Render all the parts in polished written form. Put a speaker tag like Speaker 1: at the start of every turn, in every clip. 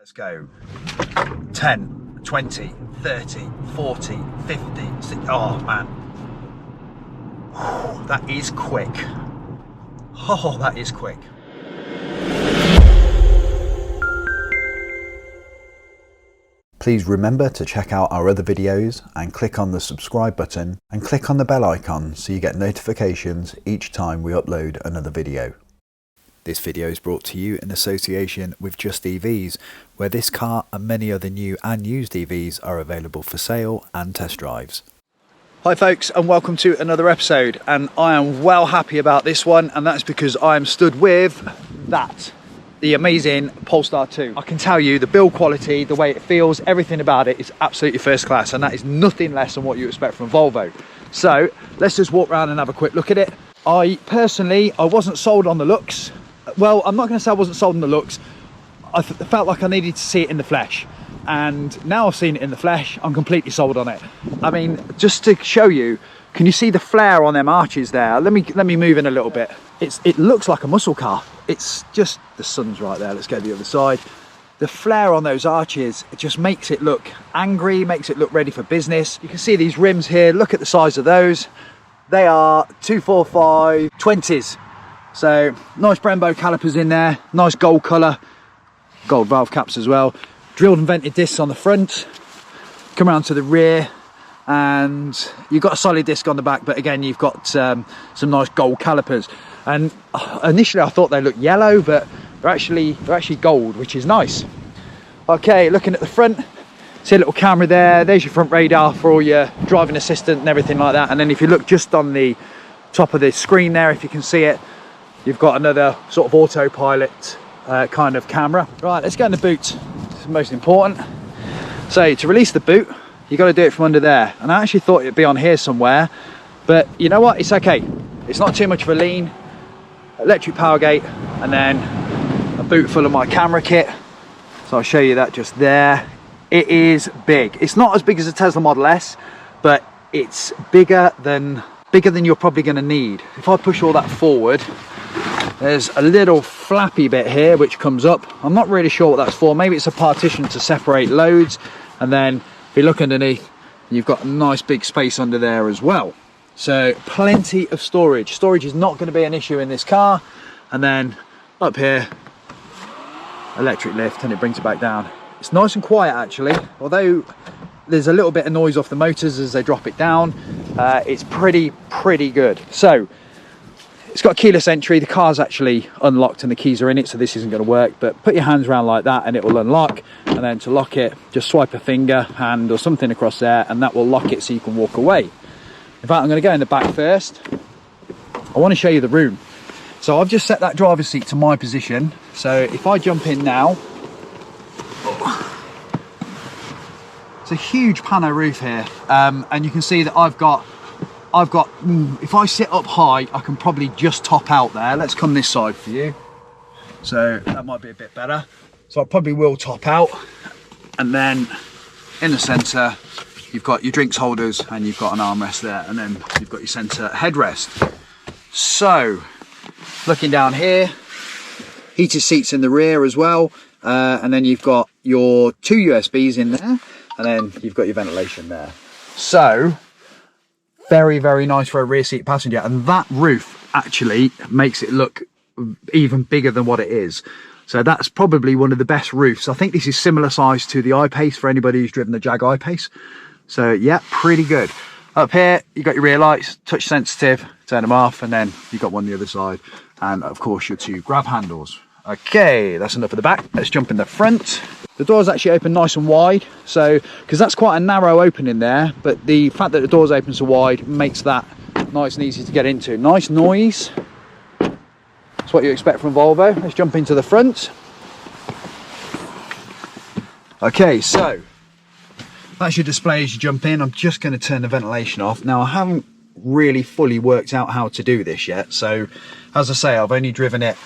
Speaker 1: Let's go. 10, 20, 30, 40, 50, 60. Oh man. Whew, that is quick. Oh, that is quick. Please remember to check out our other videos and click on the subscribe button and click on the bell icon so you get notifications each time we upload another video. This video is brought to you in association with Just EVs, where this car and many other new and used EVs are available for sale and test drives. Hi folks, and welcome to another episode, and I am well happy about this one, and that's because I am stood with the amazing Polestar 2. I can tell you the build quality, the way it feels, everything about it is absolutely first class, and that is nothing less than what you expect from Volvo. So let's just walk around and have a quick look at it. I wasn't sold on the looks. Well, I'm not going to say I wasn't sold on the looks. I felt like I needed to see it in the flesh, and now I've seen it in the flesh, I'm completely sold on it. I mean, just to show you, can you see the flare on them arches there? Let me move in a little bit. It looks like a muscle car. It's just, the sun's right there. Let's go to the other side. The flare on those arches, it just makes it look angry, makes it look ready for business. You can see these rims here. Look at the size of those. They are 245 20s. So nice Brembo calipers in there, nice gold colour, gold valve caps as well. Drilled and vented discs on the front. Come around to the rear, and you've got a solid disc on the back, but again you've got some nice gold calipers. And initially I thought they looked yellow, but they're actually gold, which is nice. Okay, looking at the front, see a little camera there. There's your front radar for all your driving assistant and everything like that. And then if you look just on the top of the screen there, if you can see it, you've got another sort of autopilot kind of camera. Right, let's get in the boot. It's the most important. So to release the boot, you got to do it from under there. And I actually thought it'd be on here somewhere, but you know what? It's okay. It's not too much of a lean. Electric power gate, and then a boot full of my camera kit. So I'll show you that just there. It is big. It's not as big as a Tesla Model S, but it's bigger than you're probably going to need. If I push all that forward, there's a little flappy bit here which comes up. I'm not really sure what that's for. Maybe it's a partition to separate loads, and then if you look underneath, you've got a nice big space under there as well. So plenty of storage. Storage is not going to be an issue in this car. And then up here, electric lift, and it brings it back down. It's nice and quiet actually, although there's a little bit of noise off the motors as they drop it down. It's pretty good. So it's got keyless entry. The car's actually unlocked and the keys are in it, so this isn't going to work, but put your hands around like that and it will unlock. And then to lock it, just swipe a finger, hand or something across there, and that will lock it so you can walk away. In fact, I'm going to go in the back first. I want to show you the room. So I've just set that driver's seat to my position. So if I jump in now, it's a huge pano roof here, and you can see that I've got. If I sit up high, I can probably just top out there. Let's come this side for you. So that might be a bit better. So I probably will top out, and then in the centre, you've got your drinks holders and you've got an armrest there, and then you've got your centre headrest. So looking down here, heated seats in the rear as well, and then you've got your 2 USBs in there, and then you've got your ventilation there. So very nice for a rear seat passenger, and that roof actually makes it look even bigger than what it is. So that's probably one of the best roofs. I think this is similar size to the I-Pace for anybody who's driven the Jag I-Pace. So yeah, pretty good. Up here, you've got your rear lights, touch sensitive, turn them off, and then you've got one on the other side. And of course, your 2 grab handles. Okay, that's enough of the back. Let's jump in the front. The doors actually open nice and wide, so because that's quite a narrow opening there, but the fact that the doors open so wide makes that nice and easy to get into. Nice noise. That's what you expect from Volvo. Let's jump into the front. Okay, so that's your display as you jump in. I'm just going to turn the ventilation off. Now, I haven't really fully worked out how to do this yet. So, as I say, I've only driven it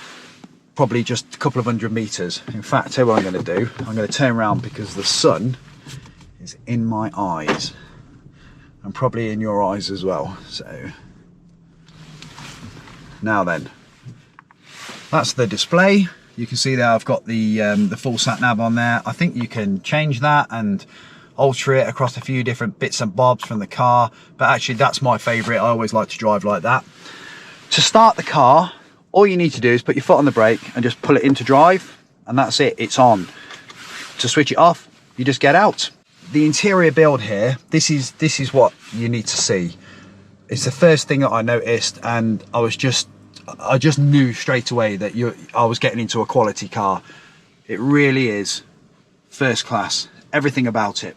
Speaker 1: probably just a couple of 100 meters. In fact, tell you what I'm going to do. I'm going to turn around because the sun is in my eyes and probably in your eyes as well. So, now then, that's the display. You can see there I've got the full sat nav on there. I think you can change that and alter it across a few different bits and bobs from the car, but actually that's my favourite. I always like to drive like that. To start the car, all you need to do is put your foot on the brake and just pull it into drive, and that's it, it's on. To switch it off, you just get out. The interior build here, this is what you need to see. It's the first thing that I noticed, and I just knew straight away that I was getting into a quality car. It really is first class, everything about it.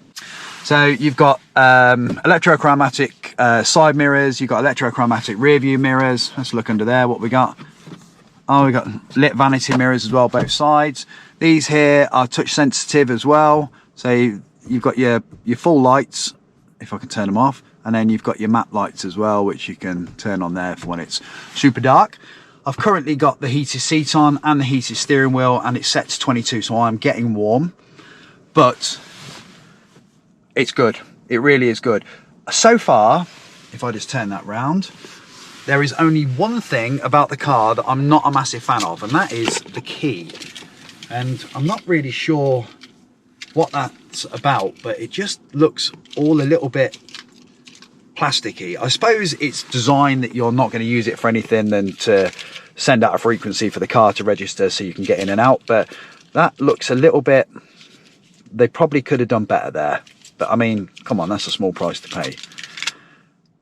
Speaker 1: So you've got electrochromatic side mirrors, you've got electrochromatic rear view mirrors. Let's look under there, what we got. Oh, we got lit vanity mirrors as well, both sides. These here are touch sensitive as well. So you've got your full lights, if I can turn them off, and then you've got your map lights as well, which you can turn on there for when it's super dark. I've currently got the heated seat on and the heated steering wheel, and it's set to 22, so I'm getting warm, but it's good. It really is good. So far, if I just turn that round, there is only one thing about the car that I'm not a massive fan of, and that is the key. And I'm not really sure what that's about, but it just looks all a little bit plasticky. I suppose it's designed that you're not going to use it for anything than to send out a frequency for the car to register so you can get in and out, but that looks a little bit, they probably could have done better there. But I mean, come on, that's a small price to pay.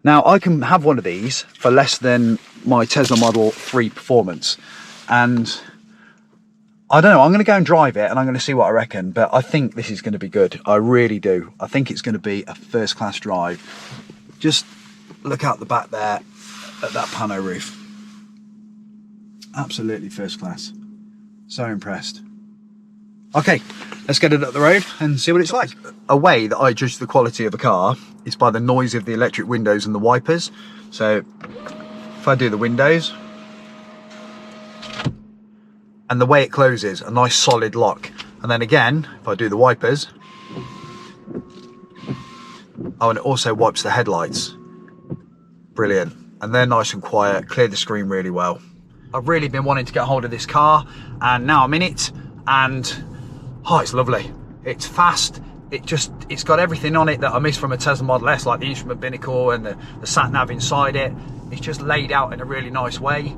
Speaker 1: Now I can have one of these for less than my Tesla Model 3 Performance, and I don't know, I'm going to go and drive it and I'm going to see what I reckon, but I think this is going to be good. I really do. I think it's going to be a first class drive. Just look out the back there at that pano roof. Absolutely first class. So impressed. Okay, let's get it up the road and see what it's like. A way that I judge the quality of a car is by the noise of the electric windows and the wipers. So if I do the windows, and the way it closes, a nice solid lock. And then again, if I do the wipers, oh, and it also wipes the headlights. Brilliant. And they're nice and quiet, clear the screen really well. I've really been wanting to get hold of this car, and now I'm in it, and oh, it's lovely. It's fast. It's got everything on it that I miss from a Tesla Model S, like the instrument binnacle and the sat nav inside it. It's just laid out in a really nice way.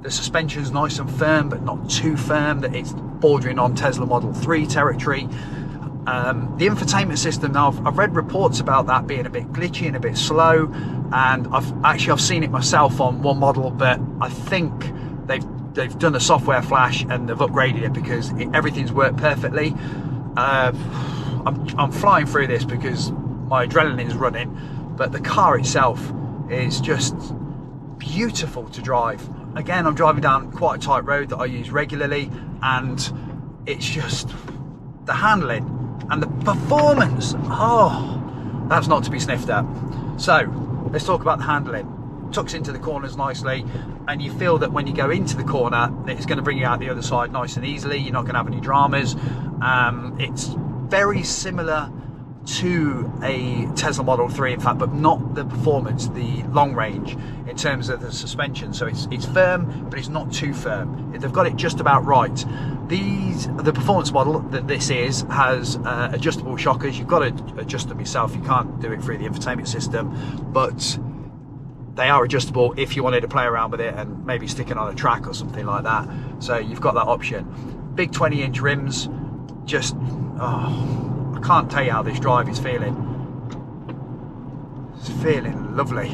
Speaker 1: The suspension's nice and firm, but not too firm that it's bordering on Tesla Model 3 territory. The infotainment system, now I've read reports about that being a bit glitchy and a bit slow, and I've seen it myself on one model, but I think they've done a software flash and they've upgraded it because everything's worked perfectly. I'm flying through this because my adrenaline is running, but the car itself is just beautiful to drive. Again, I'm driving down quite a tight road that I use regularly, and it's just the handling and the performance. Oh, that's not to be sniffed at. So let's talk about the handling. Tucks into the corners nicely, and you feel that when you go into the corner, it's going to bring you out the other side nice and easily. You're not going to have any dramas. It's very similar to a Tesla Model 3, in fact, but not the performance, the long range in terms of the suspension. So it's firm, but it's not too firm. They've got it just about right. The performance model that this is has adjustable shockers. You've got to adjust them yourself. You can't do it through the infotainment system, but they are adjustable if you wanted to play around with it and maybe stick it on a track or something like that. So you've got that option. Big 20-inch rims, just, oh, I can't tell you how this drive is feeling. It's feeling lovely.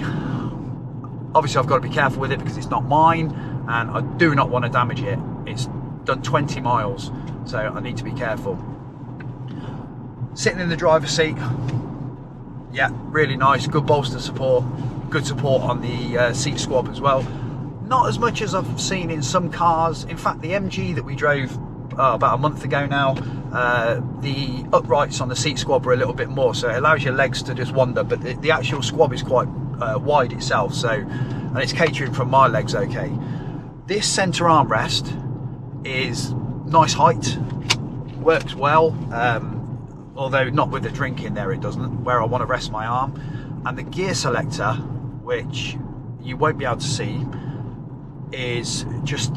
Speaker 1: Obviously I've got to be careful with it because it's not mine, and I do not want to damage it. It's done 20 miles, so I need to be careful. Sitting in the driver's seat, yeah, really nice, good bolster support, good support on the seat squab as well. Not as much as I've seen in some cars. In fact, the MG that we drove about a month ago now, the uprights on the seat squab are a little bit more, so it allows your legs to just wander, but the actual squab is quite wide itself, so, and it's catering from my legs okay. This centre armrest is nice height, works well, although not with the drink in there, it doesn't, where I want to rest my arm. And the gear selector, which you won't be able to see, is just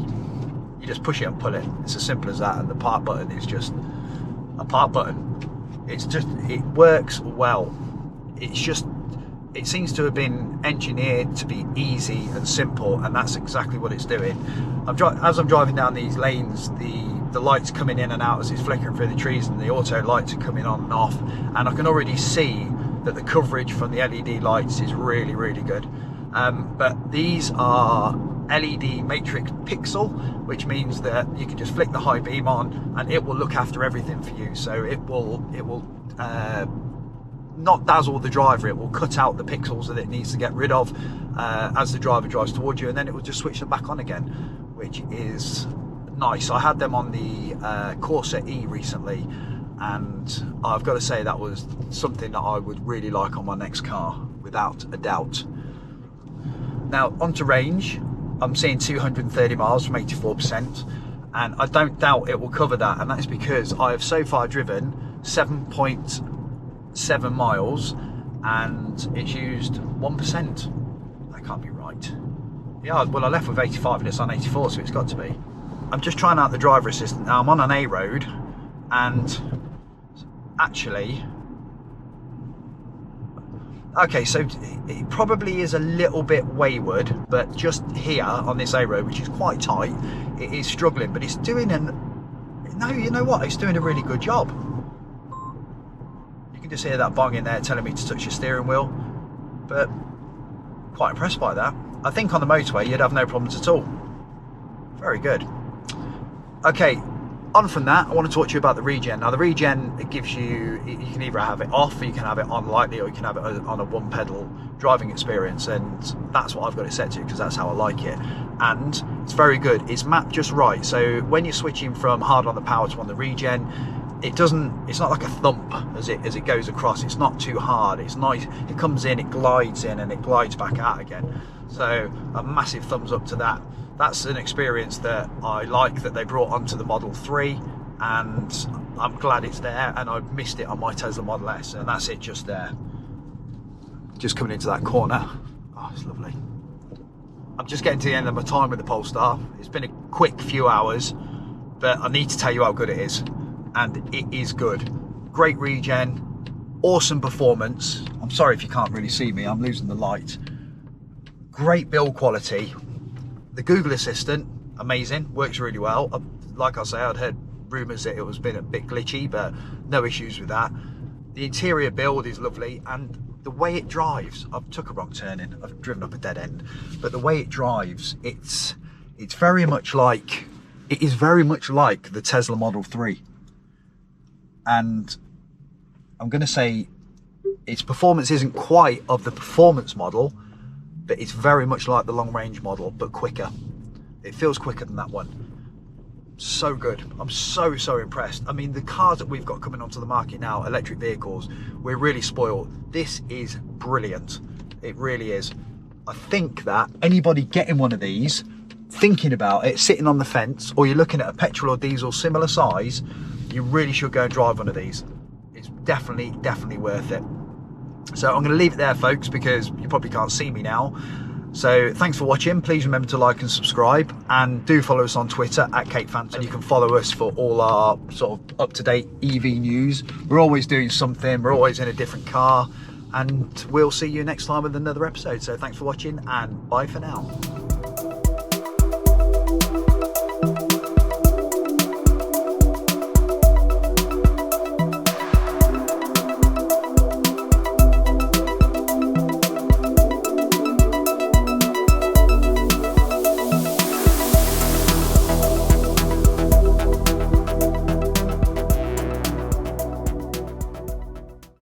Speaker 1: You just push it and pull it. It's as simple as that. And the park button is just a park button. It works well. It seems to have been engineered to be easy and simple, and that's exactly what it's doing. As I'm driving down these lanes, the lights coming in and out as it's flickering through the trees, and the auto lights are coming on and off, and I can already see that the coverage from the LED lights is really, really good. But these are LED matrix pixel, which means that you can just flick the high beam on and it will look after everything for you. So it will not dazzle the driver, it will cut out the pixels that it needs to get rid of as the driver drives towards you, and then it will just switch them back on again, which is nice. I had them on the Corsa E recently, and I've got to say that was something that I would really like on my next car, without a doubt. Now onto range, I'm seeing 230 miles from 84%, and I don't doubt it will cover that, and that is because I have so far driven 7.7 miles and it's used 1%. That can't be right. Yeah, well, I left with 85 and it's on 84, so it's got to be. I'm just trying out the driver assistant now. I'm on an A road, and actually, okay, so it probably is a little bit wayward, but just here on this A road, which is quite tight, it is struggling, but it's doing you know what, it's doing a really good job. You can just hear that bong in there telling me to touch the steering wheel, but quite impressed by that. I think on the motorway you'd have no problems at all. Very good. Okay, on from that, I want to talk to you about the regen. Now the regen, it gives you can either have it off, or you can have it on lightly, or you can have it on a one pedal driving experience, and that's what I've got it set to because that's how I like it, and it's very good. It's mapped just right, so when you're switching from hard on the power to on the regen, it's not like a thump as it goes across. It's not too hard, it's nice, it comes in, it glides in, and it glides back out again. So a massive thumbs up to that. That's an experience that I like that they brought onto the Model 3, and I'm glad it's there, and I've missed it on my Tesla Model S, and that's it just there. Just coming into that corner. Oh, it's lovely. I'm just getting to the end of my time with the Polestar. It's been a quick few hours, but I need to tell you how good it is, and it is good. Great regen, awesome performance. I'm sorry if you can't really see me, I'm losing the light. Great build quality. The Google Assistant, amazing, works really well. Like I say, I'd heard rumours that it was been a bit glitchy, but no issues with that. The interior build is lovely, and the way it drives, I've took a wrong turn in, I've driven up a dead end, but the way it drives, it's very much like, it is very much like the Tesla Model 3. And I'm going to say its performance isn't quite of the performance model, but it's very much like the long range model, but quicker. It feels quicker than that one. So good. I'm so impressed. I mean, the cars that we've got coming onto the market now, electric vehicles, we're really spoiled. This is brilliant. It really is. I think that anybody getting one of these, thinking about it, sitting on the fence, or you're looking at a petrol or diesel similar size, you really should go and drive one of these. It's definitely worth it. So I'm going to leave it there, folks, because you probably can't see me now. So thanks for watching. Please remember to like and subscribe, and do follow us on Twitter at Cape Phantom. And you can follow us for all our sort of up-to-date EV news. We're always doing something, we're always in a different car, and we'll see you next time with another episode. So thanks for watching, and bye for now.